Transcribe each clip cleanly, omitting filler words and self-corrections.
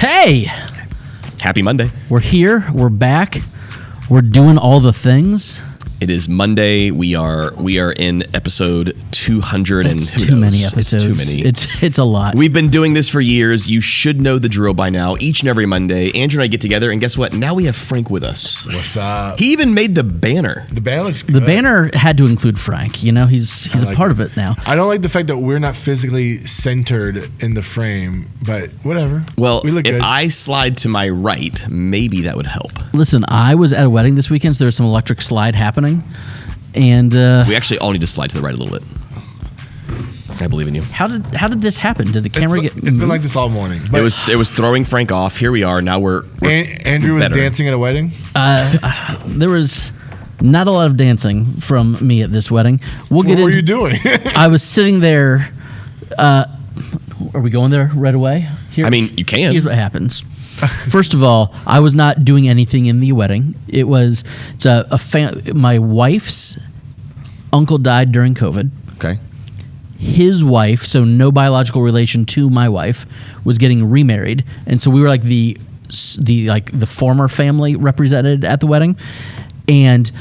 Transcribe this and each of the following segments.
Hey! Happy Monday. We're here. We're back. We're doing all the things. It is Monday. We are in episode 200 and It's too many episodes. It's too many. It's a lot. We've been doing this for years. You should know the drill by now. Each and every Monday, Andrew and I get together, and guess what? Now we have Frank with us. What's up? He even made the banner. The banner looks good. The banner had to include Frank. You know, he's a part of it now. I don't like the fact that we're not physically centered in the frame, but whatever. Well, we look if good. I slide to my right, maybe that would help. Listen, I was at a wedding this weekend, so there's some electric slide happening. And we actually all need to slide to the right a little bit. I believe in you. how did this happen? Did the camera get It's been like this all morning. But It was throwing Frank off. Here we are. Now we're Andrew was better. dancing at a wedding. There was not a lot of dancing from me at this wedding. What were you doing? I was sitting there. Are we going there right away? Here, I mean, you can. Here's what happens. First of all, I was not doing anything in the wedding. My wife's uncle died during COVID. Okay. His wife, so no biological relation to my wife, was getting remarried, and so we were like the former family represented at the wedding, and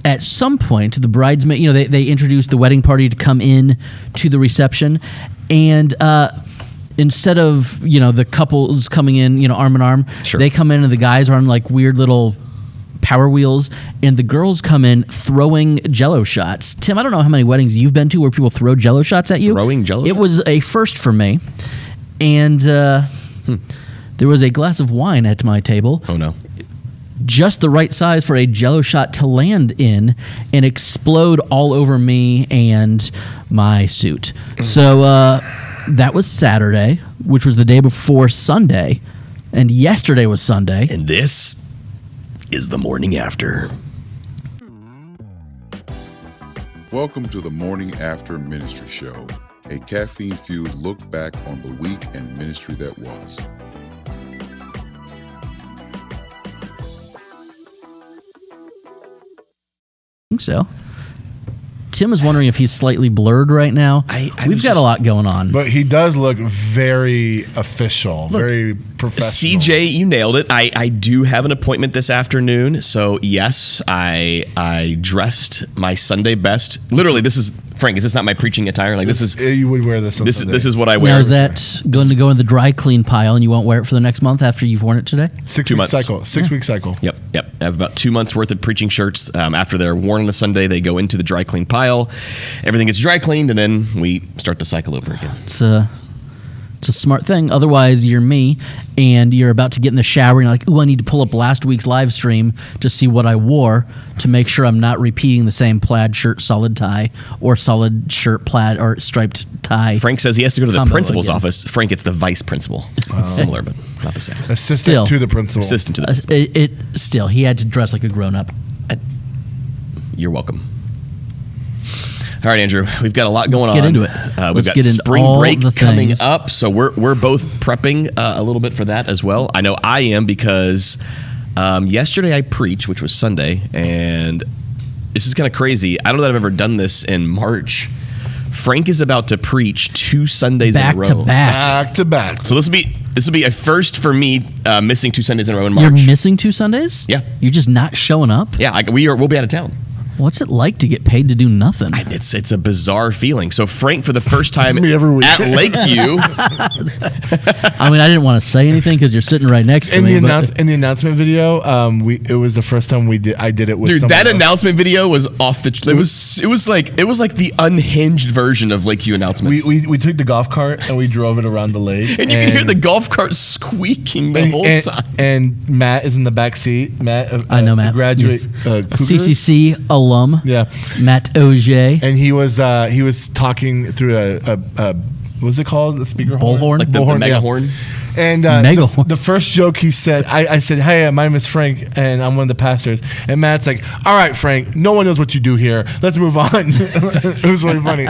at some point the bridesmaid, they introduced the wedding party to come in to the reception, and instead of the couples coming in arm in arm, Sure. they come in and the guys are on like weird little power wheels, and the girls come in throwing Jello shots. Tim, I don't know how many weddings you've been to where people throw Jello shots at you. Throwing Jello It shots? was a first for me, and there was a glass of wine at my table. Oh no. Just the right size for a Jello shot to land in and explode all over me and my suit. So that was Saturday, which was the day before Sunday, and yesterday was Sunday. And this is the morning after. Welcome to the Morning After Ministry Show, a caffeine-fueled look back on the week and ministry that was. I think so. Tim is wondering if he's slightly blurred right now. We've got a lot going on. But he does look very official, very professional. CJ, you nailed it. I do have an appointment this afternoon, so yes, I dressed my Sunday best. Literally, this is Frank. Is this not my preaching attire? Like this is You would wear this on this Sunday. this is what I wear. Now, is that going to go in the dry clean pile and you won't wear it for the next month after you've worn it today? 6 2 week months. cycle. 6-week cycle. Yep. I have about 2 months worth of preaching shirts. After they're worn on a Sunday, they go into the dry clean pile. Everything gets dry cleaned, and then we start the cycle over again. It's a smart thing. Otherwise, you're me, and you're about to get in the shower, and you're like, ooh, I need to pull up last week's live stream to see what I wore to make sure I'm not repeating the same plaid shirt, solid tie, or solid shirt, plaid, or striped tie. Frank says he has to go to the Combo principal's again. office. Frank, it's the vice principal. Similar, but not the same. Assistant Still. to the principal. Assistant to the principal. Still, he had to dress like a grown-up. You're welcome. All right, Andrew, we've got a lot going on. Let's get into it. We've Let's got get into spring all break the coming things. up, so we're both prepping a little bit for that as well. I know I am because yesterday I preached, which was Sunday, and this is kind of crazy. I don't know that I've ever done this in March. Frank is about to preach 2 Sundays Back in a to row. back. Back to back. So this will be a first for me, missing 2 Sundays in a row in March. You're missing 2 Sundays? Yeah. You're just not showing up? Yeah, we'll be out of town. What's it like to get paid to do nothing? It's a bizarre feeling. So Frank, for the first time me every week. at Lakeview, I mean, I didn't want to say anything because you're sitting right next to In me. the announcement video, it was the first time I did it with dude, someone that else. announcement video was off the. It was like the unhinged version of Lakeview announcements. We took the golf cart and we drove it around the lake. and you can hear the golf cart squeaking the whole time. And Matt is in the back seat. Matt, I know Matt. a graduate Yes. Cougar. CCC alum. Yeah, Matt Auger. and he was talking through a what's it called? The speaker Bullhorn? Like the Bullhorn, mega yeah. horn. And Megahorn. the first joke he said, I said, "Hey, my name is Frank, and I'm one of the pastors." And Matt's like, "All right, Frank, no one knows what you do here. Let's move on." It was really funny.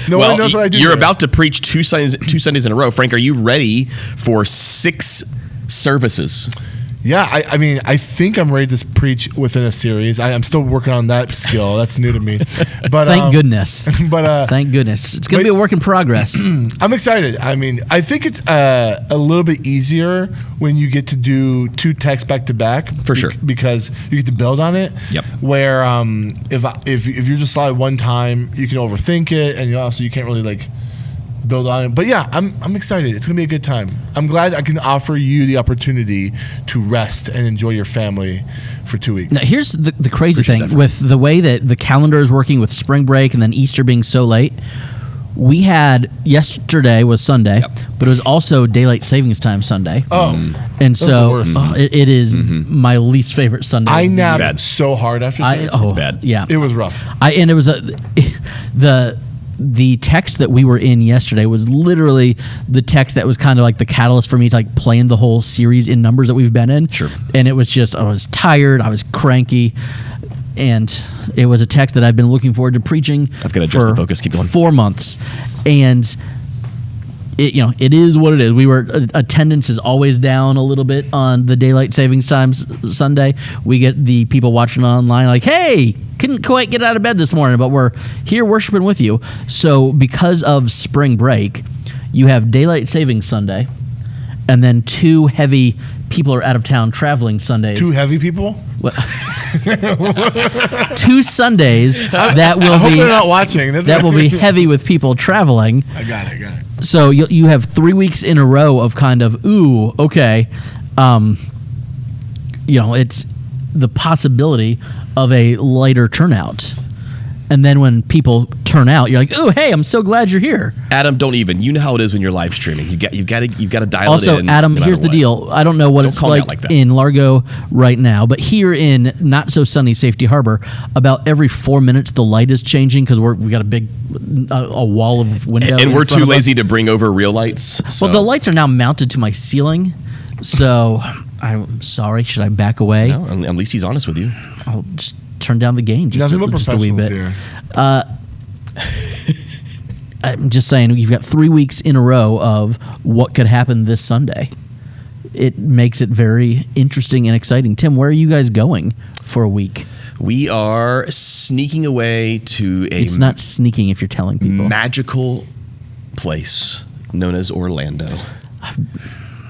No one knows what I do. You're here. about to preach 2 Sundays in a row. Frank, are you ready for 6 services? Yeah, I mean, I think I'm ready to preach within a series. I'm still working on that skill. That's new to me. But Thank goodness. But Thank goodness. It's going to be a work in progress. I'm excited. I mean, I think it's a little bit easier when you get to do 2 texts back to back. For sure. Because you get to build on it. Yep. Where if you're just slide one time, you can overthink it, and you can't really like build on it. But yeah, I'm excited. It's gonna be a good time. I'm glad I can offer you the opportunity to rest and enjoy your family for 2 weeks. Now, here's the crazy Appreciate thing that. with the way that the calendar is working with spring break and then Easter being so late. We had yesterday was Sunday, but it was also daylight savings time Sunday. Oh, and the so worst. it is my least favorite Sunday. I napped bad. so hard after church. It's bad. Yeah, It was rough. and it was the text that we were in yesterday was literally the text that was kind of like the catalyst for me to like plan the whole series in numbers that we've been in. Sure. And it was just, I was tired, I was cranky, and it was a text that I've been looking forward to preaching. I've got to adjust the focus. Keep going. 4 months, and it is what it is. Attendance is always down a little bit on the daylight savings time Sunday. We get the people watching online like, hey, couldn't quite get out of bed this morning, but we're here worshiping with you. So because of spring break, you have daylight savings Sunday, and then 2 heavy people are out of town traveling Sundays. 2 heavy people? 2 Sundays that will I hope be they're not watching. that will be heavy with people traveling. I got it. So you have 3 weeks in a row of kind of, ooh, okay. It's the possibility of a lighter turnout. And then when people turn out, you're like, oh, hey, I'm so glad you're here. Adam, don't even. You know how it is when you're live streaming. You've got to dial Also, it in. Adam, no matter here's the what. deal. I don't know what Don't it's call me like, out like that. in Largo right now, but here in not so sunny Safety Harbor, about every 4 minutes the light is changing because we got a big a wall of window. And in we're front too of us. lazy to bring over real lights. So. Well, the lights are now mounted to my ceiling, so I'm sorry. Should I back away? No, at least he's honest with you. I'll just turn down the gain just Nothing but a wee professionals bit. here. I'm just saying, you've got 3 weeks in a row of what could happen this Sunday. It makes it very interesting and exciting. Tim, where are you guys going for a week? We are sneaking away to a It's not sneaking if you're telling people. magical place known as Orlando.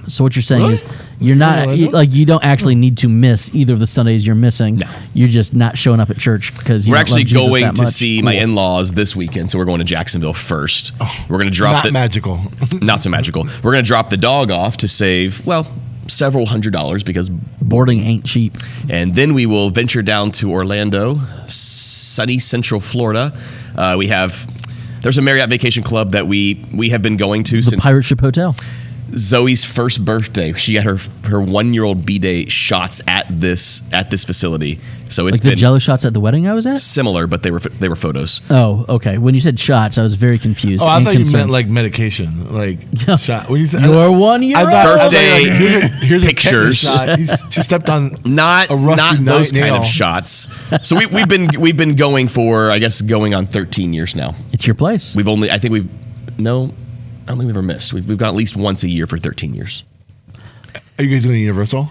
So what you're saying Really? is you're not you don't actually need to miss either of the Sundays you're missing. No. You're just not showing up at church because We're actually going to see see my in-laws this weekend, so we're going to Jacksonville first. We're going to drop Not magical. not so magical. We're going to drop the dog off to save several $100s because boarding ain't cheap. and then we will venture down to Orlando, sunny Central Florida. There's a Marriott Vacation Club that we have been going to The since Pirate Ship Hotel. Zoe's first birthday. She had her 1-year-old B-day shots at this facility. So it's Like the been Jello shots at the wedding I was at? similar, but they were photos. Oh, okay. When you said shots, I was very confused. Oh, I and thought you concerned. meant like medication, like Yeah. shot. When you said You're 1 year old. Birthday here's pictures. A tetanus shot. She stepped on Not a rusty those kind nail. of shots. So we've been going for going on 13 years now. It's your place. I don't think we've ever missed. We've gone at least once a year for 13 years. Are you guys doing Universal?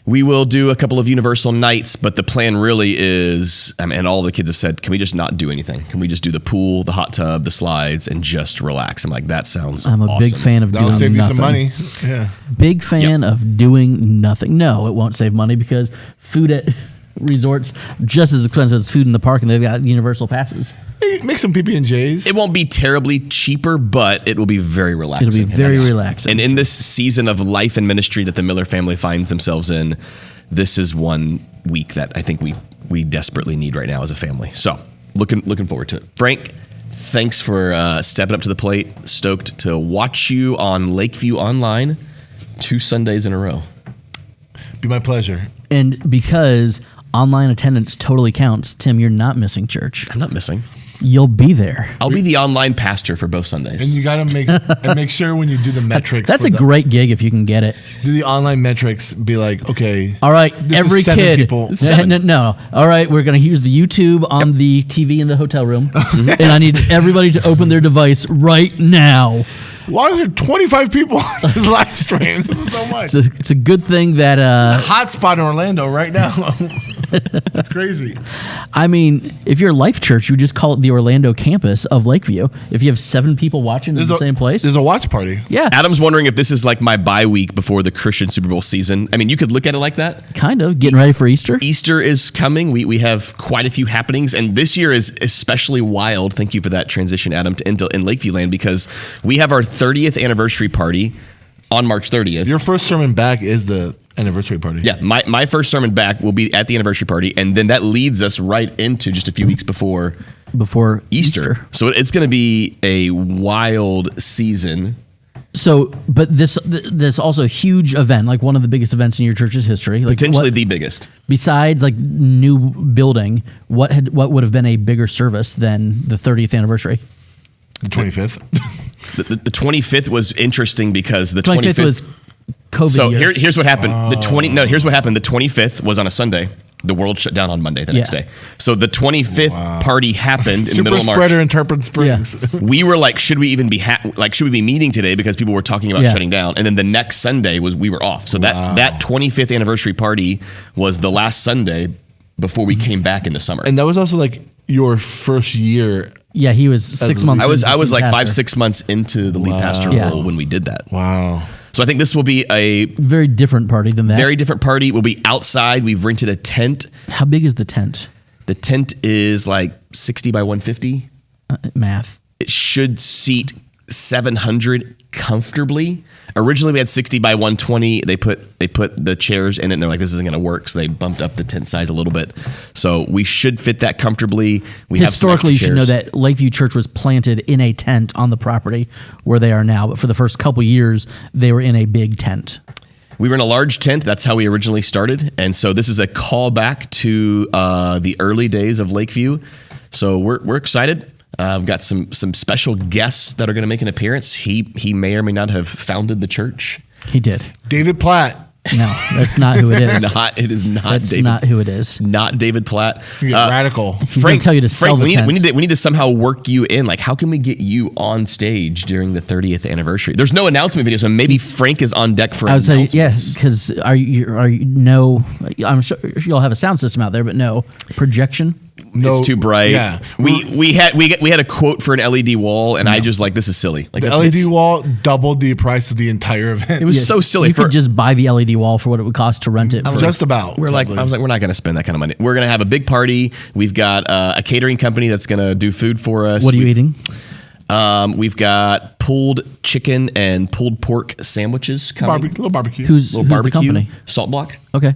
We will do a couple of Universal nights, but the plan really is, and all the kids have said, can we just not do anything? Can we just do the pool, the hot tub, the slides, and just relax? I'm like, that sounds I'm a big awesome. fan of That'll doing save you nothing. some money. Yeah. Big fan of doing nothing. No, it won't save money because food at resorts just as expensive as food in the park, and they've got universal passes. Make some PB&Js. It won't be terribly cheaper, but it will be very relaxing. It'll be And very that's- relaxing. And in this season of life and ministry that the Miller family finds themselves in, this is one week that I think we desperately need right now as a family. So looking forward to it. Frank, thanks for stepping up to the plate. Stoked to watch you on Lakeview Online 2 Sundays in a row. Be my pleasure. And because online attendance totally counts, Tim, you're not missing church. I'm not missing. You'll be there. I'll be the online pastor for both Sundays. And you got to make sure when you do the metrics. That's for a great gig if you can get it. Do the online metrics be like, okay. All right, This is every 7 kid. people. No. All right, we're going to use the YouTube on the TV in the hotel room, and I need everybody to open their device right now. Why is there 25 people on this live stream? This is so much. It's a good thing that Hot spot in Orlando right now. That's crazy. I mean, if you're a Life Church, you would just call it the Orlando campus of Lakeview. If you have 7 people watching in the same place, There's a watch party. yeah, Adam's wondering if this is like my bye week before the Christian Super Bowl season. I mean, you could look at it like that. kind of getting ready for Easter. Easter is coming. We have quite a few happenings, and this year is especially wild. Thank you for that transition, Adam, in Lakeview land, because we have our 30th anniversary party on March 30th. Your first sermon back is the anniversary party. Yeah, my first sermon back will be at the anniversary party, and then that leads us right into just a few weeks before Easter. So it's going to be a wild season. So, but this also a huge event, like one of the biggest events in your church's history, like Potentially the biggest. Besides like new building, what would have been a bigger service than the 30th anniversary? The 25th. The 25th was interesting because the 25th was COVID. So year. here's what happened. Here's what happened. The 25th was on a Sunday. The world shut down on Monday the next day. So the 25th party happened in the middle of March. Super spreader in Tarpon Springs. Yeah. We were like, should we even be should we be meeting today, because people were talking about shutting down. And then the next Sunday we were off. So that 25th anniversary party was the last Sunday before we came back in the summer. And that was also like your first year. Yeah, he was 6 months. I was like pastor. 5-6 months into the lead pastor role when we did that. Wow. So I think this will be a Very different party than that. very different party. We'll be outside. We've rented a tent. How big is the tent? The tent is like 60 by 150. Math. It should seat 700 comfortably. Originally we had 60 by 120. They put the chairs in it and they're like, this isn't going to work. So they bumped up the tent size a little bit. So we should fit that comfortably. We Historically, you have should know that Lakeview Church was planted in a tent on the property where they are now. But for the first couple years, they were in a big tent. We were in a large tent. That's how we originally started. And so this is a callback to the early days of Lakeview. So we're excited. I've got some special guests that are going to make an appearance. He may or may not have founded the church. He did. David Platt. No, that's not who it is. It is not That's David. not who it is. Not David Platt. You get radical. He's going to tell you to sell the tent. we need to somehow work you in. Like, how can we get you on stage during the 30th anniversary? There's no announcement video, so maybe Frank is on deck for I would say, announcements. yeah, because are you no? I'm sure you'll have a sound system out there, but no projection. No, It's too bright. Yeah. We had a quote for an LED wall, and I just like, this is silly. Like, The it's- LED wall doubled the price of the entire event. It was so silly. You could just buy the LED wall for what it would cost to rent it. For, just about. I was like, we're not going to spend that kind of money. We're going to have a big party. We've got a catering company that's going to do food for us. what are you eating? We've got pulled chicken and pulled pork sandwiches coming. Little barbecue. Who's Little the barbecue. company? Salt Block. Okay.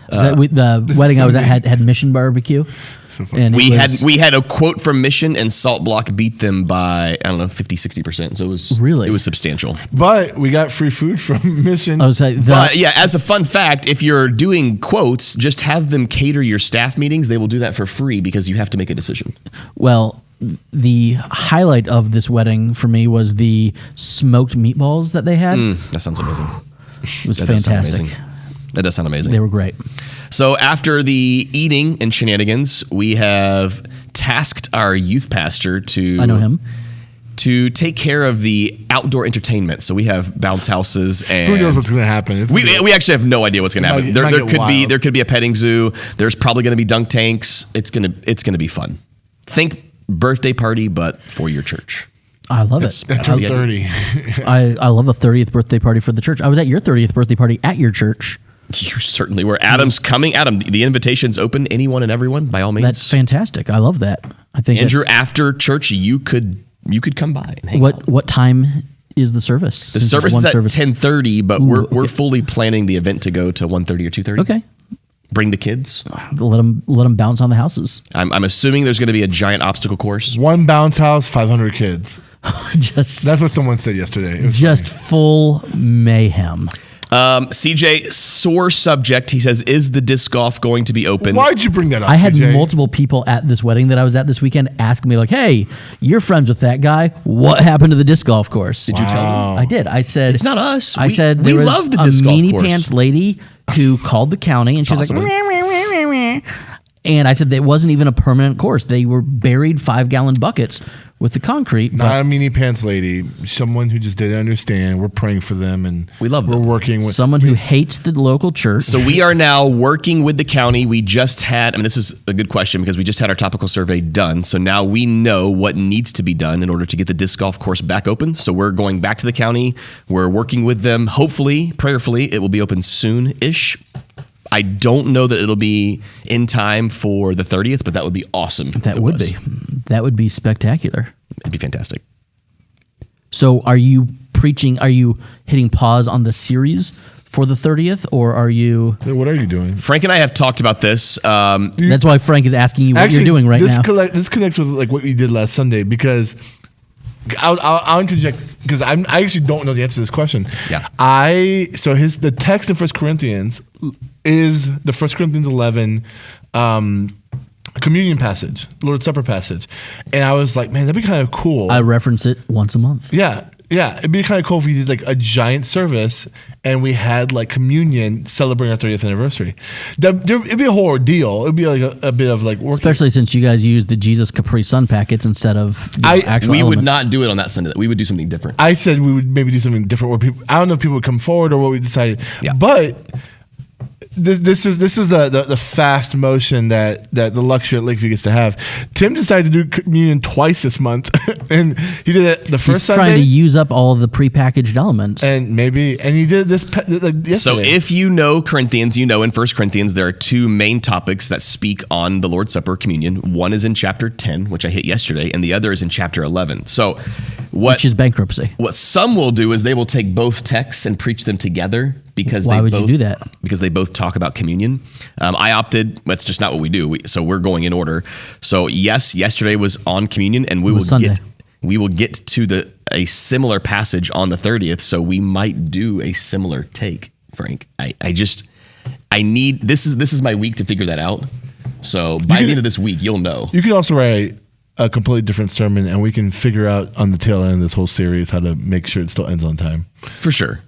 The wedding I was at had Mission Barbecue. So funny. And We it was- had a quote from Mission, and Salt Block beat them by, I don't know, 50-60%. So it was substantial. But we got free food from Mission. I was like, But yeah, as a fun fact, if you're doing quotes, just have them cater your staff meetings. They will do that for free because you have to make a decision. well, the highlight of this wedding for me was the smoked meatballs that they had. That sounds amazing. It was That does sound fantastic. amazing. That does sound amazing. They were great. So after the eating and shenanigans, we have tasked our youth pastor to I know him. to take care of the outdoor entertainment. So we have bounce houses and Who knows what's going to happen? It's gonna we actually have no idea what's going to happen. It There might get wild. could be a petting zoo. There's probably going to be dunk tanks. It's gonna be fun. Think birthday party, but for your church. I love it. That's the idea. 30. I love the 30th birthday party for the church. I was at your 30th birthday party at your church. You certainly were. Adam's coming. Adam, the invitation's open. Anyone and everyone, by all means. That's fantastic. I love that. I think Andrew, that's- after church, you could come by and hang out. what time is the service? The service is at 10:30, but we're fully planning the event to go to 1:30 or 2:30. Okay. Bring the kids. Let them bounce on the houses. I'm assuming there's going to be a giant obstacle course. One bounce house, 500 kids. just That's what someone said yesterday. It was just full mayhem. CJ, sore subject. He says, is the disc golf going to be open? Why'd you bring that up? I had CJ? multiple people at this wedding that I was at this weekend asking me like, "Hey, you're friends with that guy? What happened to the disc golf course?" Did you tell them? I did. I said It's not us. I We- said we there was love the a disc golf meanie course. pants lady who called the county and she was Possibly. like, "Meh, meh, meh, meh, meh." And I said that it wasn't even a permanent course. They were buried 5-gallon buckets with the concrete. Not a meanie pants lady. Someone who just didn't understand. We're praying for them, and We love we're them. working with Someone who hates the local church. So we are now working with the county. We just had, this is a good question because we just had our topical survey done. So now we know what needs to be done in order to get the disc golf course back open. So we're going back to the county. We're working with them. Hopefully, prayerfully, it will be open soon-ish. I don't know that it'll be in time for the 30th, but that would be awesome. if That it would was. be. That would be spectacular. It'd be fantastic. So are you preaching, are you hitting pause on the series for the 30th, or are you... What are you doing? Frank and I have talked about this. That's why Frank is asking you what you're doing right now. This connects with like what we did last Sunday, because I'll interject because I actually don't know the answer to this question. Yeah. The text in 1 Corinthians is the 1 Corinthians 11 communion passage, Lord's Supper passage, and I was like, man, that'd be kind of cool. I reference it once a month. Yeah, it'd be kind of cool if we did like a giant service and we had like communion celebrating our 30th anniversary. It'd be a whole ordeal. It'd be like a bit of like work. Especially since you guys use the Jesus Capri Sun packets instead of actual we would elements. not do it on that Sunday. We would do something different. I said we would maybe do something different where people, I don't know if people would come forward or what we decided. Yeah. But this is the fast motion that the luxury at Lakeview gets to have. Tim decided to do communion twice this month, and he did it the first He's Sunday. trying to use up all of the prepackaged elements. and he did this yesterday. So if you know Corinthians, you know in 1 Corinthians there are two main topics that speak on the Lord's Supper communion. One is in chapter 10, which I hit yesterday, and the other is in chapter 11. So which is bankruptcy. what some will do is they will take both texts and preach them together because Why they would both, you do that? Because they both talk about communion. I opted. That's just not what we do. So we're going in order. So yes, yesterday was on communion, and we will Sunday. get to a similar passage on the 30th. So we might do a similar take, Frank. I need this is my week to figure that out. So by the end of this week, you'll know. You can also write a completely different sermon, and we can figure out on the tail end of this whole series how to make sure it still ends on time. For sure.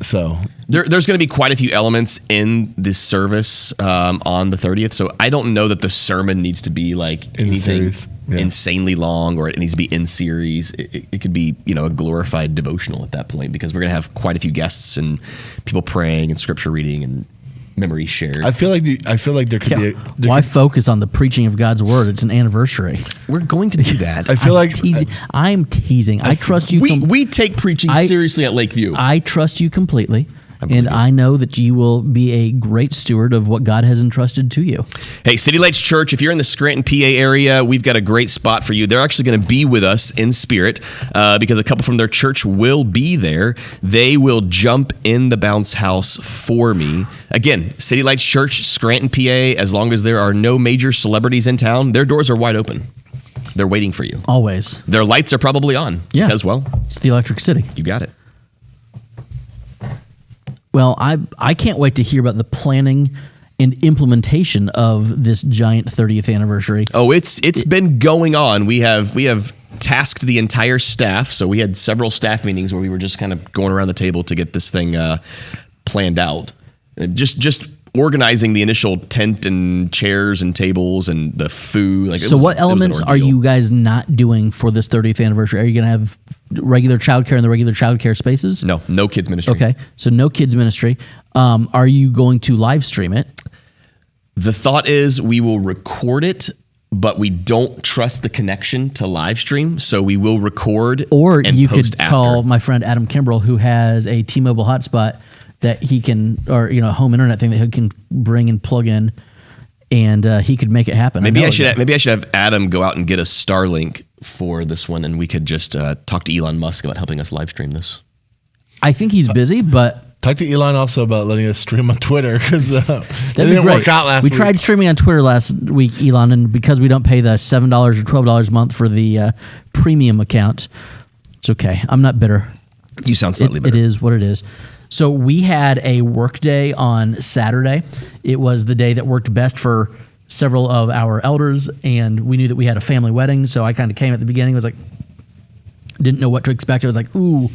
So There's going to be quite a few elements in this service on the 30th. So I don't know that the sermon needs to be like In the anything series, yeah. insanely long, or it needs to be in series. It could be, a glorified devotional at that point, because we're going to have quite a few guests and people praying and scripture reading and memories shared. I feel like there could be. Why focus on the preaching of God's word? It's an anniversary. We're going to do that. I feel like I'm teasing. I trust you. we take preaching seriously at Lakeview. I trust you completely. believe And you. I know that you will be a great steward of what God has entrusted to you. Hey, City Lights Church, if you're in the Scranton, PA area, we've got a great spot for you. They're actually going to be with us in spirit because a couple from their church will be there. They will jump in the bounce house for me. Again, City Lights Church, Scranton, PA, as long as there are no major celebrities in town, their doors are wide open. They're waiting for you. Always. Their lights are probably on as well. It's the Electric City. You got it. Well, I can't wait to hear about the planning and implementation of this giant 30th anniversary. Oh, it's been going on. We have tasked the entire staff. So we had several staff meetings where we were just kind of going around the table to get this thing planned out. Just organizing the initial tent and chairs and tables and the food. So what elements are you guys not doing for this 30th anniversary? Are you going to have regular childcare in the regular childcare spaces? No kids ministry. Okay, so no kids ministry. Are you going to live stream it? The thought is we will record it, but we don't trust the connection to live stream, so we will record Or and you post could call my friend Adam Kimbrell, who has a T-Mobile hotspot that he can, or home internet thing that he can bring and plug in, and he could make it happen. Maybe I should have Adam go out and get a Starlink for this one, and we could just talk to Elon Musk about helping us live stream this. I think he's busy, but talk to Elon also about letting us stream on Twitter because it that'd be didn't great. work out last week. We tried streaming on Twitter last week, Elon, and because we don't pay the $7 or $12 a month for the premium account, it's okay. I'm not bitter. You sound slightly It better. is what it is. So we had a work day on Saturday. It was the day that worked best for several of our elders, and we knew that we had a family wedding. So I kind of came at the beginning, was like, didn't know what to expect. I was like, ooh,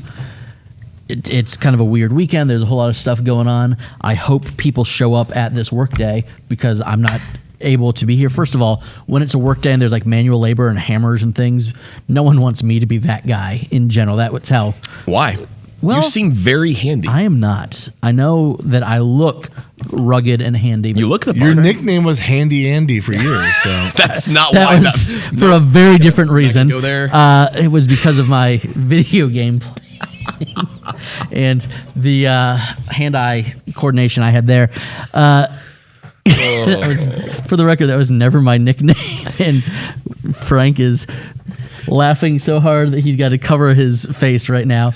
it's kind of a weird weekend. There's a whole lot of stuff going on. I hope people show up at this work day because I'm not able to be here. First of all, when it's a work day and there's like manual labor and hammers and things, no one wants me to be that guy in general. That's how. Why? Well, you seem very handy. I am not. I know that I look rugged and handy. You look the part. Your nickname was Handy Andy for years. So That's not that why. was for a very different reason. go there. It was because of my video game playing and the hand-eye coordination I had there. That was, for the record, that was never my nickname. And Frank is laughing so hard that he's got to cover his face right now.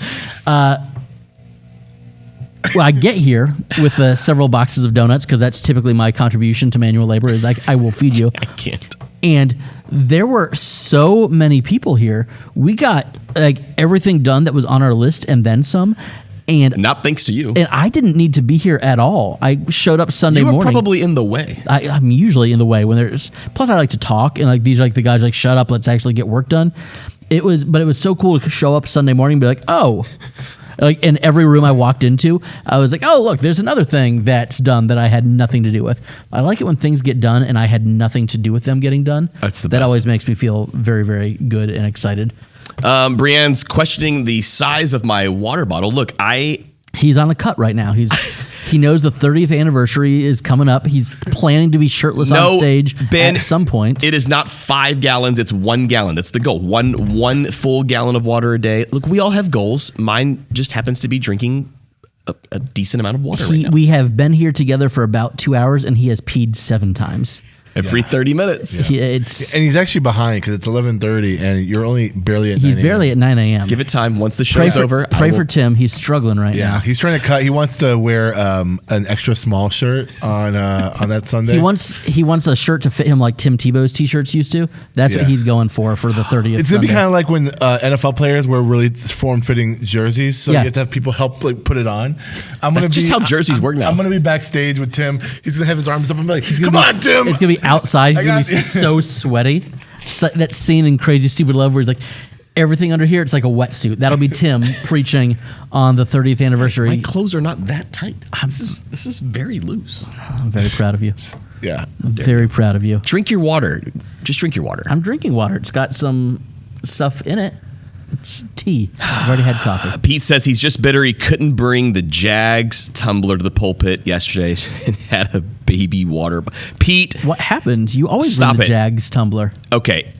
Well, I get here with several boxes of donuts because that's typically my contribution to manual labor is I will feed you. I can't. And there were so many people here. We got like everything done that was on our list and then some. And Not thanks to you. and I didn't need to be here at all. I showed up Sunday You were morning. probably in the way. I'm usually in the way when there's. Plus, I like to talk, and like these are like the guys like shut up, let's actually get work done. But it was so cool to show up Sunday morning and be like, oh, like in every room I walked into, I was like, oh look, there's another thing that's done that I had nothing to do with. I like it when things get done and I had nothing to do with them getting done. That's the that best. always makes me feel very, very good and excited. Brienne's questioning the size of my water bottle. Look, He's on a cut right now. He knows the 30th anniversary is coming up. He's planning to be shirtless on stage Ben, at some point. It is not 5 gallons. It's 1 gallon. That's the goal. One full gallon of water a day. Look, we all have goals. Mine just happens to be drinking a decent amount of water right now. We have been here together for about 2 hours, and he has peed 7 times. Every 30 minutes. And he's actually behind because it's 11:30 and you're only barely at. he's 9 barely at 9 a.m. Give it time. Once the show's over, Pray for Tim. He's struggling right Yeah, now. he's trying to cut. He wants to wear an extra small shirt on that Sunday. He wants a shirt to fit him like Tim Tebow's t-shirts used to. That's what Yeah. he's going for the 30th. It's gonna be Sunday. kind of like when NFL players wear really form-fitting jerseys, so Yeah. you have to have people help like put it on. That's just how jerseys work now. I'm gonna be backstage with Tim. He's gonna have his arms up and be like, gonna "Come be- on, Tim!" It's gonna be outside. He's I gonna be got it. so sweaty. It's like that scene in Crazy Stupid Love where he's like, everything under here, it's like a wetsuit. That'll be Tim preaching on the 30th anniversary. My clothes are not that tight. This is very loose. I'm very proud of you. Yeah. Very proud of you. Drink your water. Just drink your water. I'm drinking water. It's got some stuff in it. It's tea. I've already had coffee. Pete says he's just bitter he couldn't bring the Jags tumbler to the pulpit yesterday and had a baby water. Pete, What happened? You always Stop bring the it. Jags tumbler. okay.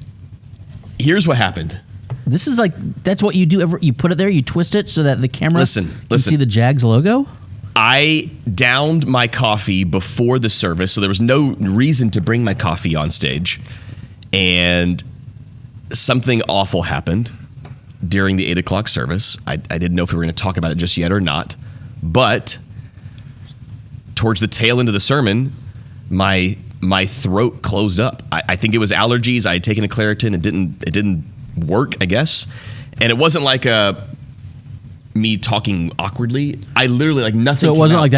Here's what happened. This is like, that's what you do. You put it there, you twist it so that the camera Listen. can see the Jags logo. I downed my coffee before the service, so there was no reason to bring my coffee on stage. And something awful happened during the 8 o'clock service. I didn't know if we were going to talk about it just yet or not. But towards the tail end of the sermon, my throat closed up. I think it was allergies. I had taken a Claritin. It didn't work, I guess. And it wasn't like me talking awkwardly. I literally like nothing. So it came wasn't out. like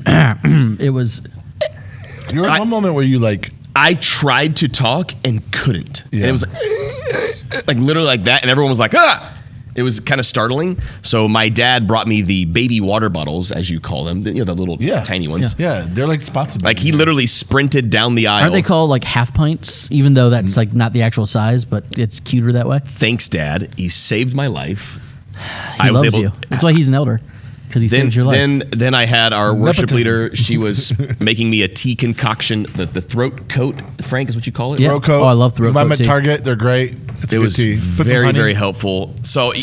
that. It was. You're in one moment where you like. I tried to talk and couldn't. Yeah. And it was like literally like that, and everyone was like, ah! It was kind of startling. So my dad brought me the baby water bottles, as you call them, the little tiny ones. Yeah, they're like spots. Like he literally sprinted down the aisle. Aren't they called like half pints? Even though that's like not the actual size, but it's cuter that way. Thanks, Dad. He saved my life. He loves you. That's why he's an elder, because he saved your life. Then I had our worship Nepotism. leader. She was making me a tea concoction, the throat coat, Frank, is what you call it? Yeah. Throat coat. Oh, I love throat You buy them coat at tea. Target. They're great. It's a It good was tea. Put some very, honey. very helpful. So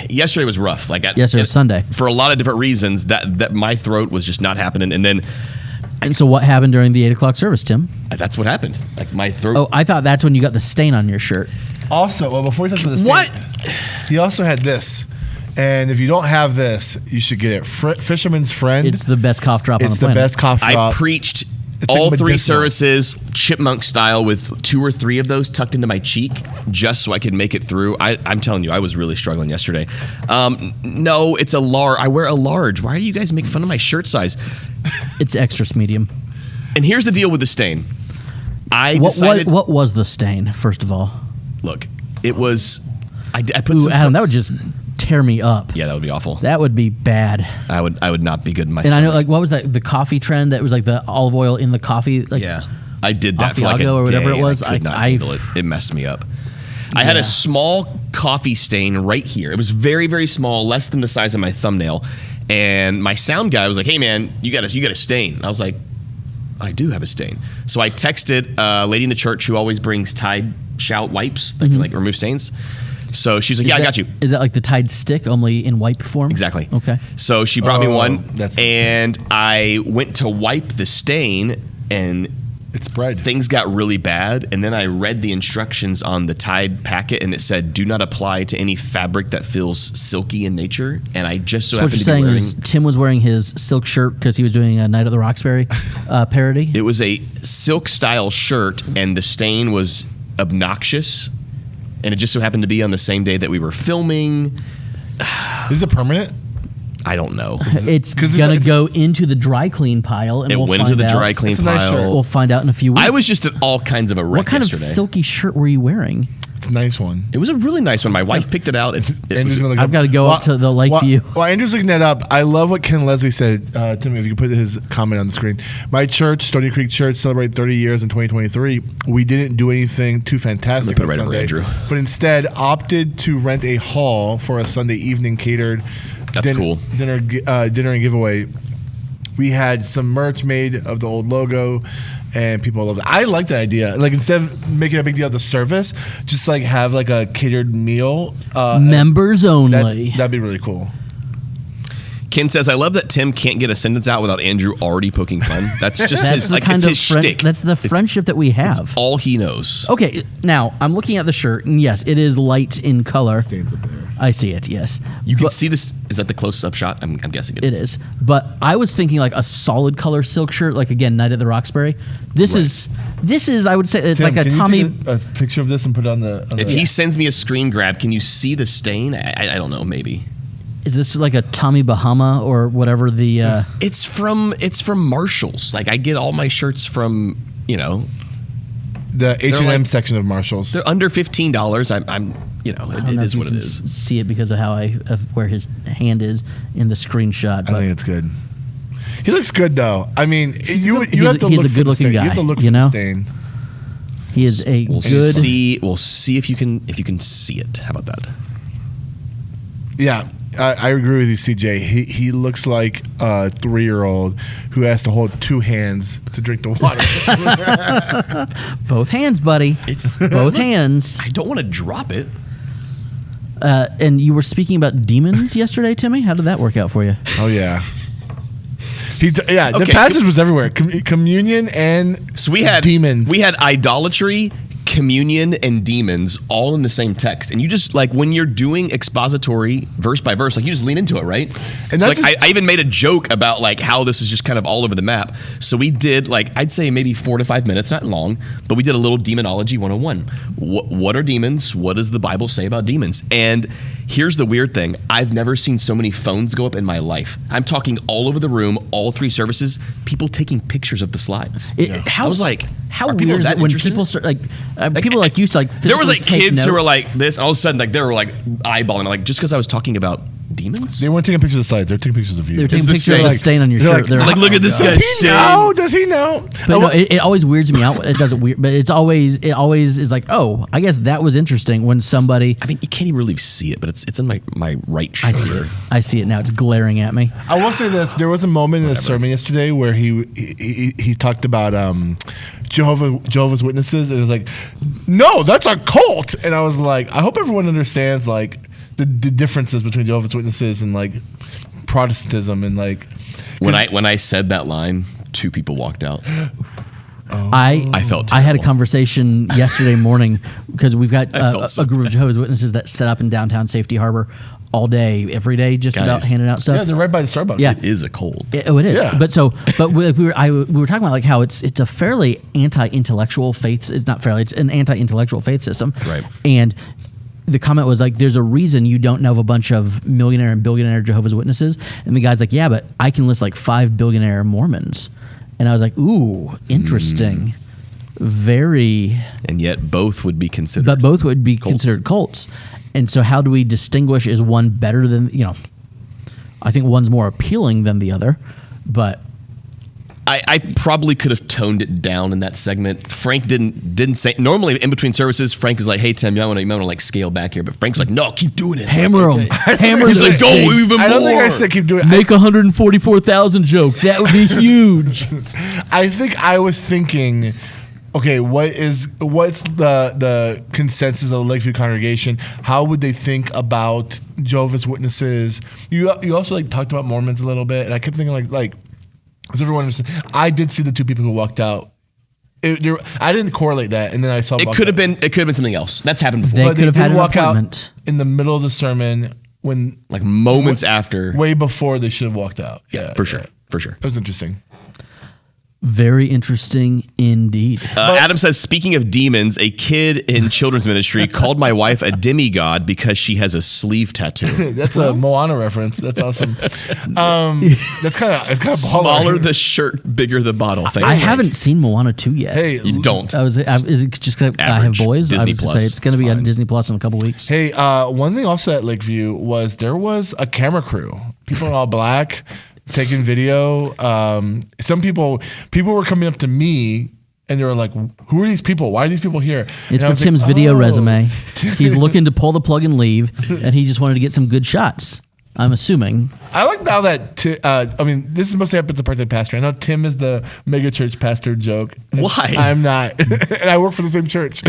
yesterday was rough. Yesterday was Sunday. For a lot of different reasons, that my throat was just not happening. And then And so what happened during the 8 o'clock service, Tim? that's what happened. Like my throat. Oh, I thought that's when you got the stain on your shirt. Also, well, before we talk about this, What? he also had this, and if you don't have this, you should get it. Fisherman's Friend. It's the best cough drop on It's the the planet. best cough I drop. preached It's like all 3 medicinal. services chipmunk style with 2 or 3 of those tucked into my cheek just so I could make it through. I'm telling you, I was really struggling yesterday. No, it's a large. I wear a large. Why do you guys make fun of my shirt size? It's extra medium. And here's the deal with the stain. I What decided. was the stain, first of all? Look, it was. I put Ooh, some. Adam, that would just tear me up. Yeah, that would be awful. That would be bad. I would not be good in my And I know, stomach. like, what was that? The coffee trend that was like the olive oil in the coffee. Like, Yeah. I did that for like a Asiago or whatever day, it was. I could not handle it. It messed me up. I had a small coffee stain right here. It was very, very small, less than the size of my thumbnail. And my sound guy was like, "Hey man, you got a stain." And I was like, "I do have a stain." So I texted a lady in the church who always brings Tide shout wipes that can like remove stains. So she's like, "Yeah, I got you." Is that like the Tide stick, only in wipe form? Exactly. Okay. So she brought me one, that's- and I went to wipe the stain, and It's spread. things got really bad. And then I read the instructions on the Tide packet, and it said, "Do not apply to any fabric that feels silky in nature." And I just so So what happened you're to be saying wearing. is Tim was wearing his silk shirt because he was doing a Night at the Roxbury parody? It was a silk style shirt, and the stain was obnoxious. And it just so happened to be on the same day that we were filming. Is it permanent? I don't know. It's 'Cause going to it's- go into the dry clean pile, and It we'll went find into the out. dry clean It's a nice pile. shirt. We'll find out in a few weeks. I was just at all kinds of a wreck What kind yesterday. of silky shirt were you wearing? It's a nice one. It was a really nice one. My wife picked it out. It Andrew's was, gonna look I've up- got to go up to the Lakeview. While Andrew's looking that up, I love what Ken Leslie said. Tim, if you could put his comment on the screen. My church, Stony Creek Church, celebrated 30 years in 2023. We didn't do anything too fantastic Put it on right over Sunday, Andrew. but instead opted to rent a hall for a Sunday evening catered That's cool. dinner and giveaway. We had some merch made of the old logo, and people loved it. I like that idea. Like, instead of making a big deal of the service, just like have like a catered meal. Members only. That'd be really cool. Ken says, "I love that Tim can't get a sentence out without Andrew already poking fun. That's just That's his the like kind it's of his friend- shtick. That's the friendship that we have. It's all he knows. Okay, now I'm looking at the shirt, and yes, it is light in color. Stains up there. I see it. Yes, You can But- see this. Is that the close-up shot? I'm guessing It is. But I was thinking like a solid color silk shirt, like again, Night at the Roxbury. This is I would say it's Tim, like a can Tommy. you take a picture of this and put it on the. If he sends me a screen grab, can you see the stain? I don't know. Maybe Is this like a Tommy Bahama or whatever the? it's from Marshalls. Like I get all my shirts from the H&M like- section of Marshalls. they're under $15. I'm I don't it know is if you what it can is. See it because of how of where his hand is in the screenshot. I But think it's good. He looks good though. I mean, you he's have to a look for the good-looking stain. You have guy, to look you for know? the stain. he is a We'll good. see. We'll see if you can see it. How about that? Yeah, I agree with you, CJ. He looks like a 3-year-old who has to hold 2 hands to drink the water. Both hands, buddy. It's Both hands. I don't want to drop it. And you were speaking about demons yesterday, Timmy. How did that work out for you? Oh yeah. The Okay, passage was everywhere. Communion and So we had demons. We had idolatry, communion, and demons all in the same text. And you just like when you're doing expository verse by verse, like you just lean into it, right? And so that's like just- I even made a joke about like how this is just kind of all over the map. So we did like I'd say maybe 4 to 5 minutes, not long, but we did a little demonology 101. What are demons? What does the Bible say about demons? And here's the weird thing. I've never seen so many phones go up in my life. I'm talking all over the room, all 3 services, people taking pictures of the slides. I was like, how are people weird is that it when interested in people it? start people like you to like There was physically like take kids who were notes? like this, and all of a sudden like they were like eyeballing, like just because I was talking about demons. They weren't taking pictures of the slides. They're taking pictures of you. They're taking the pictures of the stain. stain on your They're shirt. like- They're Like, look at this Does guy's he stain. know? Does he know? But no, it always weirds me out. It doesn't weird, but it always is like, oh, I guess that was interesting when somebody. I mean, you can't even really see it, but it's in my right I shoulder. see it. I see it now. It's glaring at me. I will say this: there was a moment in the sermon yesterday where he talked about Jehovah's Witnesses, and it was like, no, that's a cult. And I was like, I hope everyone understands like the differences between Jehovah's Witnesses and like Protestantism and like. When I said that line, 2 people walked out. I felt I had a terrible. conversation yesterday morning because we've got felt so a group of Jehovah's Witnesses that set up in downtown Safety Harbor all day, every day, just about Guys. handing out stuff. Yeah, they're right by the Starbucks. Yeah. It is a cold. It is. Yeah. But we were talking about like how it's a fairly anti-intellectual faith. It's not fairly. It's an anti-intellectual faith system. Right. And the comment was like, "There's a reason you don't know of a bunch of millionaire and billionaire Jehovah's Witnesses." And the guy's like, "Yeah, but I can list like 5 billionaire Mormons." And I was like, "Ooh, interesting." Very. And yet both would be considered. But both would be cults. considered cults. And so how do we distinguish, is one better than, I think one's more appealing than the other, but I probably could have toned it down in that segment. Frank didn't say. Normally in between services, Frank is like, "Hey Tim, you might want to like scale back here." But Frank's like, "No, keep doing it. Hammer them. Hammer He's them. like, "Go even more." I don't think I said keep doing it. Make 144,000 joke. That would be huge. I think I was thinking, okay, what's the consensus of the Lakeview congregation? How would they think about Jehovah's Witnesses? You also like talked about Mormons a little bit, and I kept thinking like because everyone was, I did see the two people who walked out. I didn't correlate that, and then I saw It could have been something else. That's happened before. They but could have did had an walk appointment. out in the middle of the sermon when like moments after. way before they should have walked out. Yeah, For sure. It was interesting. Very interesting indeed. Adam says, speaking of demons, a kid in children's ministry called my wife a demigod because she has a sleeve tattoo. That's a Moana reference. That's awesome. That's kind of Smaller the shirt, bigger the bottle. Thanks, I Frank. haven't seen Moana 2 yet. Hey, You don't. Is it just 'cause I have Average. boys? Disney I was to Plus. say it's going to It's be on fine. Disney Plus in a couple weeks. Hey, one thing also at Lakeview was there was a camera crew. People in all black taking video. Some people were coming up to me and they were like, "Who are these people? Why are these people here?" It's And I for was Tim's like, video "Oh." resume. He's looking to pull the plug and leave, and he just wanted to get some good shots. I'm assuming. I like now that this is mostly happened to part-time pastor. I know Tim is the mega church pastor joke. Why? I'm not, and I work for the same church.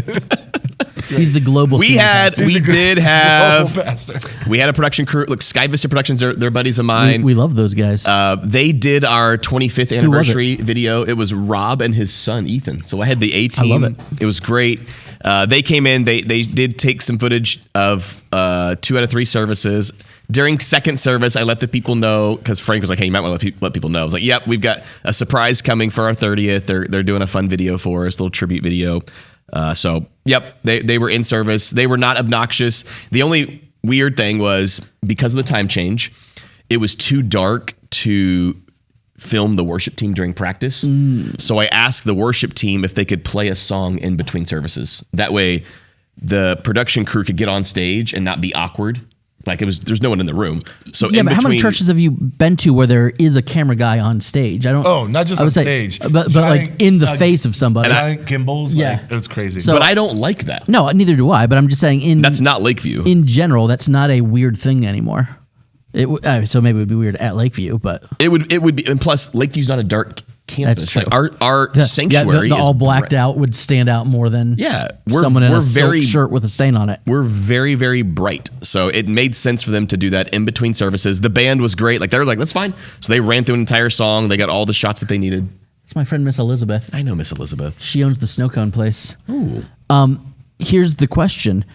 He's the global. We senior had pastor. we had a production crew. Look, Sky Vista Productions, they're buddies of mine. We love those guys. They did our 25th anniversary video. It was Rob and his son Ethan. So I had the A team. I love it. It was great. They came in. They did take some footage of 2 out of 3 services. During second service, I let the people know because Frank was like, "Hey, you might want to let people know." I was like, "Yep, we've got a surprise coming for our 30th. They're doing a fun video for us, a little tribute video." So yep, they were in service. They were not obnoxious. The only weird thing was because of the time change, it was too dark to film the worship team during practice. So I asked the worship team if they could play a song in between services. That way the production crew could get on stage and not be awkward. Like there's no one in the room. So yeah, in but how many between- churches have you been to where there is a camera guy on stage? I don't. Oh, not just I would on say- stage. but like in the face of somebody. Giant gimbals. Yeah. Like, it was crazy. So- But I don't like that. No, neither do I. But I'm just saying That's not Lakeview. in general, that's not a weird thing anymore. So maybe it would be weird at Lakeview, but It would be, and plus Lakeview's not a dark campus. That's true. Like our the sanctuary, all is blacked bright. out would stand out more than someone in a silk shirt with a stain on it. We're very, very bright. So it made sense for them to do that in between services. The band was great. Like they were like, that's fine. So they ran through an entire song. They got all the shots that they needed. It's my friend Miss Elizabeth. I know Miss Elizabeth. She owns the snow cone place. Ooh. Here's the question.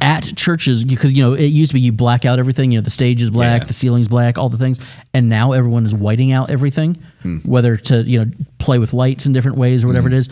At churches, because it used to be you black out everything. The stage is black, Yeah. the ceiling's black, all the things, and now everyone is whiting out everything, whether to play with lights in different ways or whatever it is.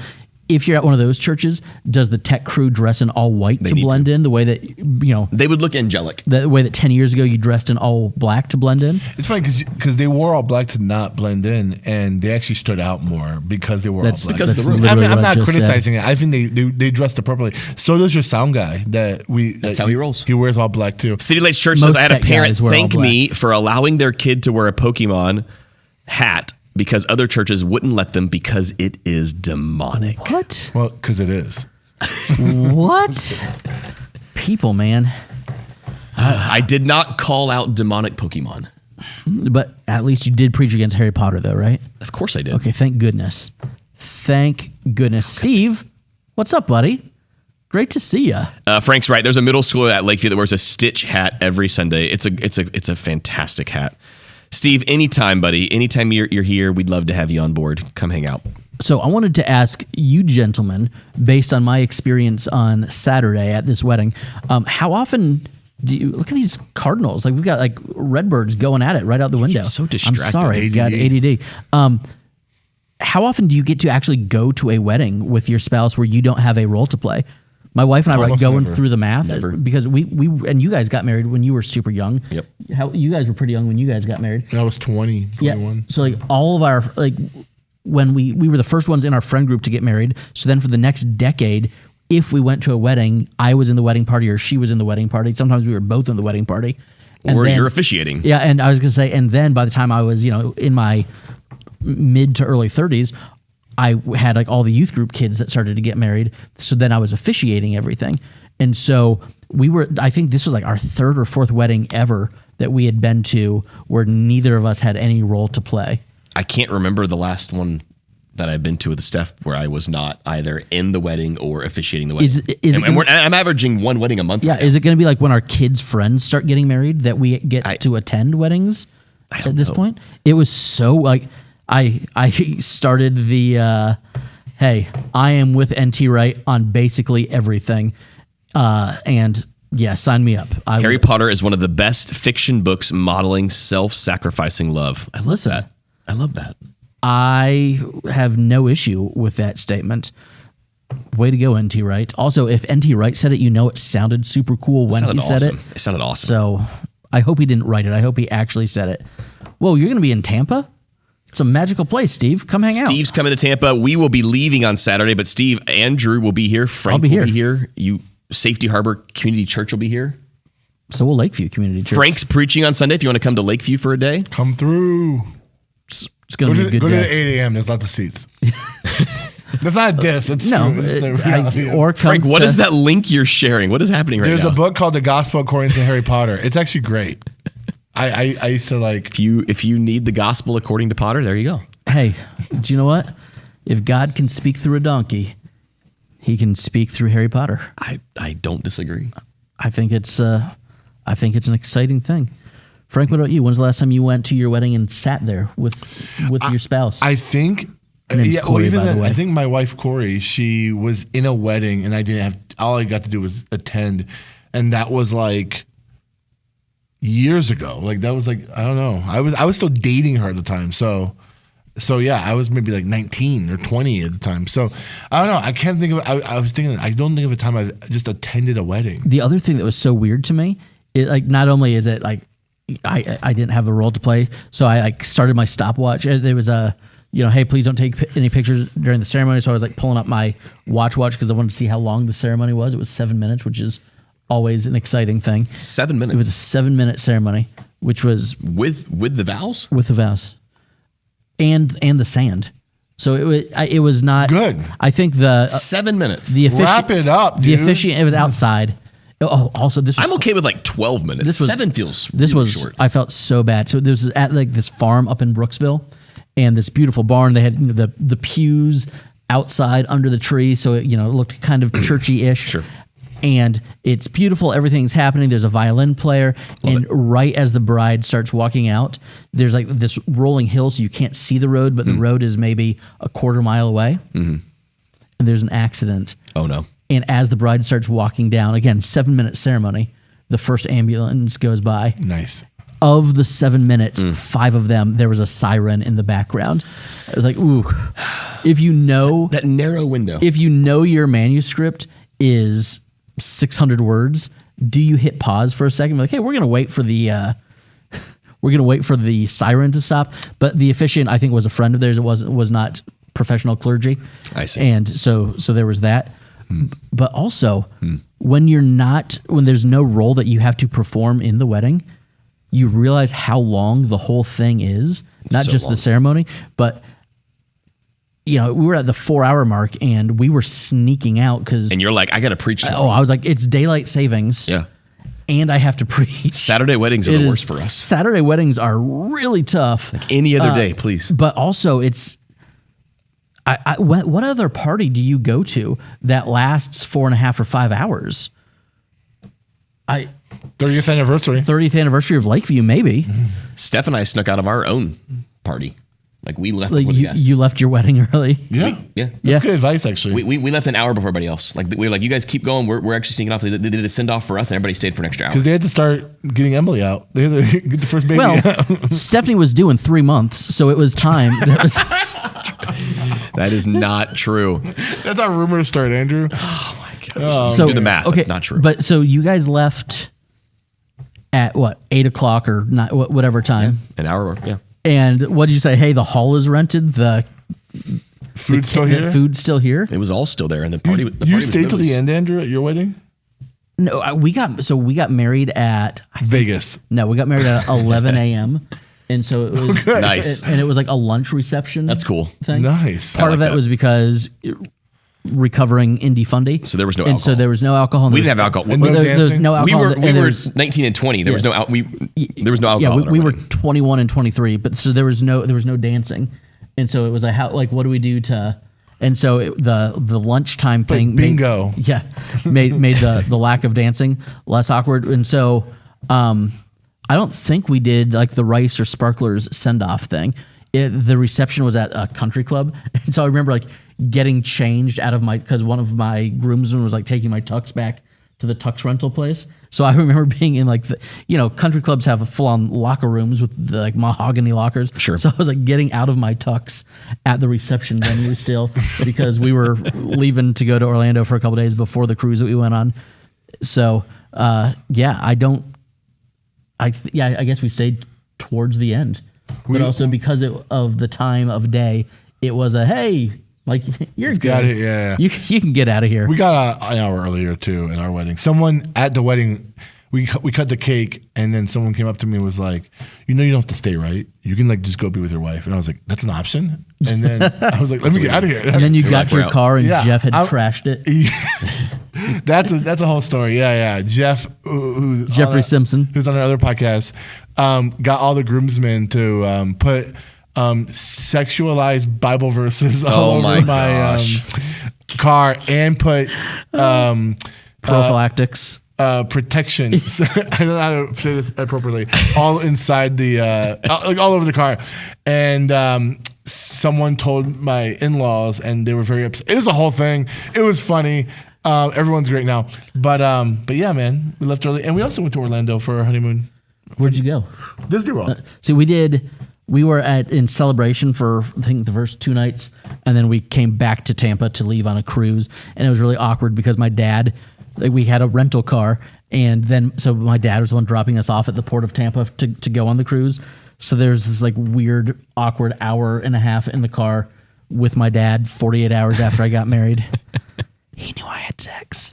If you're at one of those churches, does the tech crew dress in all white to need blend in the way that They would look angelic. the way that 10 years ago you dressed in all black to blend in? it's funny because they wore all black to not blend in, and they actually stood out more because they wore That's all black. because of the room. literally I'm what I not just said. criticizing it. I think they dressed appropriately. So does your sound guy. That's how he rolls. He wears all black too. City Lights Church Most says, I had a tech parent guys wear all thank me for allowing their kid to wear a Pokemon hat because other churches wouldn't let them because it is demonic. What? Well, because it is. What? People, man. I did not call out demonic Pokemon. But at least you did preach against Harry Potter, though, right? Of course I did. Okay, thank goodness. Thank goodness. Steve, what's up, buddy? Great to see you. Frank's right. There's a middle schooler at Lakeview that wears a Stitch hat every Sunday. It's a fantastic hat. Steve, anytime, buddy. Anytime you're here, we'd love to have you on board. Come hang out. So I wanted to ask you gentlemen, based on my experience on Saturday at this wedding, how often do you look at these cardinals? Like we've got like redbirds going at it right out the window. so distracted. I'm sorry, ADD. got ADD. How often do you get to actually go to a wedding with your spouse where you don't have a role to play? My wife and I were like Almost going never. through the math Never. because we and you guys got married when you were super young. Yep. You guys were pretty young when you guys got married. I was 20, 21. Yeah. So like all of our when we were the first ones in our friend group to get married. So then for the next decade, if we went to a wedding, I was in the wedding party or she was in the wedding party. Sometimes we were both in the wedding party. And Or then- you're officiating. Yeah, and I was gonna say, and then by the time I was, in my mid to early 30s, I had like all the youth group kids that started to get married. So then I was officiating everything. And so I think this was like our third or fourth wedding ever that we had been to where neither of us had any role to play. I can't remember the last one that I've been to with Steph where I was not either in the wedding or officiating the wedding. I'm averaging one wedding a month. Yeah. Right now. Is it going to be like when our kids' friends start getting married that we get to attend weddings at this point? It was so like, I started the, hey, I am with NT Wright on basically everything. And yeah, sign me up. Harry Potter is one of the best fiction books modeling self-sacrificing love. I love that. I have no issue with that statement. Way to go, NT Wright. Also, if NT Wright said it, it sounded super cool when he said it. It sounded awesome. So I hope he didn't write it. I hope he actually said it. Whoa, you're going to be in Tampa? It's a magical place, Steve. Come hang out. Steve's coming to Tampa. We will be leaving on Saturday, but Steve, Andrew will be here. Frank will be here. Safety Harbor Community Church will be here. So will Lakeview Community Church. Frank's preaching on Sunday. If you want to come to Lakeview for a day, come through. It's going to be a good day. Go to the 8 a.m. There's lots of seats. That's not a diss. That's no. true. Frank, what is that link you're sharing? What is happening right now? There's a book called The Gospel According to Harry Potter. It's actually great. I used to like. If you need the gospel according to Potter, there you go. Hey, do you know what? If God can speak through a donkey, he can speak through Harry Potter. I don't disagree. I think it's an exciting thing. Frank, what about you? When's the last time you went to your wedding and sat there with your spouse? I think. Corey, by the way. I think my wife Corey, she was in a wedding, and all I got to do was attend, and that was like years ago. Like that was like I don't know. I was still dating her at the time, so yeah, I was maybe like 19 or 20 at the time. So I don't know. I can't think of. I was thinking. I don't think of a time I've just attended a wedding. The other thing that was so weird to me, not only is it like I didn't have a role to play, so I like started my stopwatch. There was a. Hey, please don't take any pictures during the ceremony. So I was like pulling up my watch because I wanted to see how long the ceremony was. It was 7 minutes, which is always an exciting thing. 7 minutes. It was a 7-minute ceremony, which was with the vows. With the vows, and the sand. So it was not good. I think the 7 minutes. Wrap it up, dude. The officiant. It was outside. Oh, also this. I'm okay with like 12 minutes. 7 feels. This really was short. I felt so bad. So this was at like this farm up in Brooksville. And this beautiful barn, they had the pews outside under the tree, so it looked kind of churchy-ish. Sure. And it's beautiful. Everything's happening. There's a violin player, right as the bride starts walking out, there's like this rolling hill, so you can't see the road, but the road is maybe a quarter mile away. Mm-hmm. And there's an accident. Oh no! And as the bride starts walking down, again, 7-minute ceremony, the first ambulance goes by. Nice. Of the 7 minutes, 5 of them, there was a siren in the background. I was like, ooh. If that narrow window. If your manuscript is 600 words, do you hit pause for a second? Like, hey, we're gonna wait for the siren to stop. But the officiant, I think, was a friend of theirs. It was not professional clergy. I see. And so there was that. But also, when there's no role that you have to perform in the wedding, you realize how long the whole thing is, not just the ceremony, but we were at the 4-hour mark and we were sneaking out because. And you're like, I got to preach tomorrow. I was like, it's daylight savings. Yeah. And I have to preach. Saturday weddings are the worst for us. Saturday weddings are really tough. Like any other day, please. But also, it's. What other party do you go to that lasts 4.5 or 5 hours? 30th anniversary. 30th anniversary of Lakeview, maybe. Steph and I snuck out of our own party. Like we left like before the guests. You left your wedding early. Yeah. That's good advice, actually. We left an hour before everybody else. Like we were like, you guys keep going. We're actually sneaking off. They did a send off for us, and everybody stayed for an extra hour. Because they had to start getting Emily out. They had to get the first baby out. Stephanie was due in 3 months, so it was time. That is not true. That's how rumors start, Andrew. Oh my gosh. So do the math. Okay, that's not true. But so you guys left at what, 8 o'clock or not, whatever time? Yeah, an hour. Yeah. And what did you say? Hey, the hall is rented. The food's still here. Food's still here. It was all still there, and the party. You stayed till the end, Andrew, at your wedding? No, we got married at Vegas. No, we got married at 11 a.m. And so it was Nice. and it was like a lunch reception. That's cool. Thing. Nice. Part I of like it that. was because recovering indie fundy. So there was no and so alcohol. there was no alcohol. We didn't have alcohol. And Well, no there was dancing? no We alcohol. were and there was- 19 and 20. There was Yes. there was no alcohol. Yeah, at our we were wedding. 21 and 23, but so there was no dancing, and so it was like what do we do to, and so the lunchtime thing bingo. made the lack of dancing less awkward, and so I don't think we did like the Rice or Sparklers send off thing. The reception was at a country club, and so I remember like getting changed out of because one of my groomsmen was like taking my tux back to the tux rental place. So I remember being in like country clubs have full on locker rooms with the like mahogany lockers. Sure. So I was like getting out of my tux at the reception venue still because we were leaving to go to Orlando for a couple days before the cruise that we went on. So I guess we stayed towards the end, but also because of the time of day, it was hey, like you're good. Got it, yeah. You can get out of here. We got an hour earlier too in our wedding. Someone at the wedding, we cut the cake, and then someone came up to me and was like, you don't have to stay, right? You can like just go be with your wife. And I was like, that's an option. And then I was like, let me get out of here. And then you got to your out. car and Yeah, Jeff had I- crashed it. That's a whole story. Yeah. Jeff, who's Jeffrey Simpson. who's on another podcast, got all the groomsmen to put sexualized Bible verses all Oh over my my gosh. car and put Prophylactics. protection. I don't know how to say this appropriately. All inside the, like all over the car, and someone told my in-laws, and they were very upset. It was a whole thing. It was funny. Everyone's great now, but yeah, man, we left early, and we also went to Orlando for our honeymoon. Where'd you go? Disney World. See, we were in Celebration for I think the first 2 nights, and then we came back to Tampa to leave on a cruise, and it was really awkward because my dad, like, we had a rental car, and then so my dad was the one dropping us off at the port of Tampa to go on the cruise. So there's this like weird, awkward hour and a half in the car with my dad 48 hours after I got married. He knew I had sex.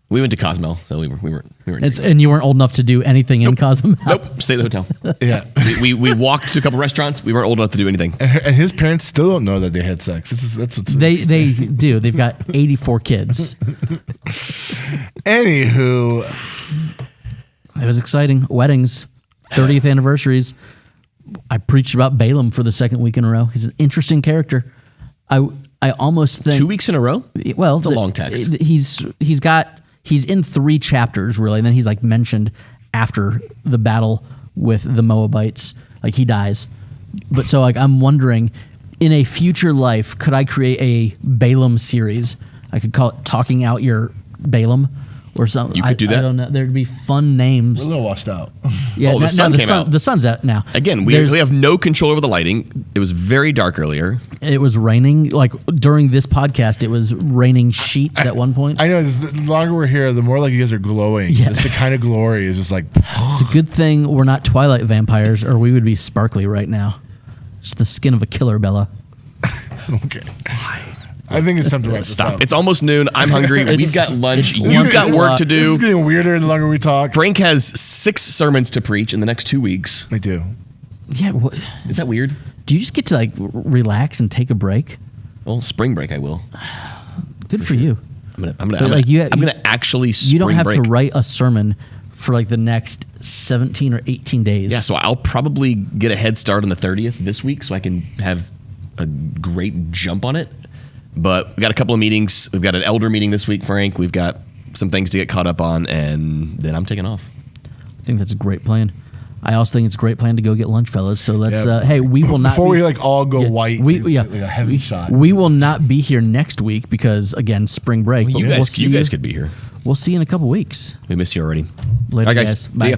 We went to Cozumel, so we weren't. And you weren't old enough to do anything in Cozumel. Nope, stay at the hotel. Yeah, we walked to a couple restaurants. We weren't old enough to do anything. and his parents still don't know that they had sex. That's what's They do. They've got 84 kids. Anywho, It was exciting. Weddings, 30th anniversaries. I preached about Balaam for the second week in a row. He's an interesting character. I almost think 2 weeks in a row. Well, It's a long text. He's in 3 chapters really, and then he's like mentioned after the battle with the Moabites. Like he dies. But so like I'm wondering, in a future life, could I create a Balaam series? I could call it Talking Out Your Balaam or something. You could do that? I don't know. There'd be fun names. we're a little washed out. Yeah, Oh, the sun came out. The sun's out now. Again, we There's- have no control over the lighting. It was very dark earlier. It was raining. Like during this podcast, it was raining sheets at one point. I know. The longer we're here, the more like you guys are glowing. Yeah. It's the kind of glory is just like. It's a good thing we're not Twilight vampires, or we would be sparkly right now. It's the skin of a killer, Bella. Okay. I think it's time to wrap this Stop. up. It's almost noon. I'm hungry. We've got lunch. You've got work to This is do. getting weirder the longer we talk. Frank has 6 sermons to preach in the next 2 weeks. I do. Yeah. Is that weird? Do you just get to like relax and take a break? Well, spring break I will. Good for you. I'm But, like, gonna actually spring You don't have break. to write a sermon for like the next 17 or 18 days. Yeah, so I'll probably get a head start on the 30th this week so I can have a great jump on it. But we got a couple of meetings. We've got an elder meeting this week, Frank. We've got some things to get caught up on, and then I'm taking off. I think that's a great plan. I also think it's a great plan to go get lunch, fellas. So let's. Yeah. Hey, we will not. Before be, we like all go Yeah, white, we- like a heavy shot. We will not be here next week because again, spring break. but You we'll guys, see you guys could be here. We'll see you in a couple weeks. We miss you already. Later, All right, guys. guys. Bye. See ya.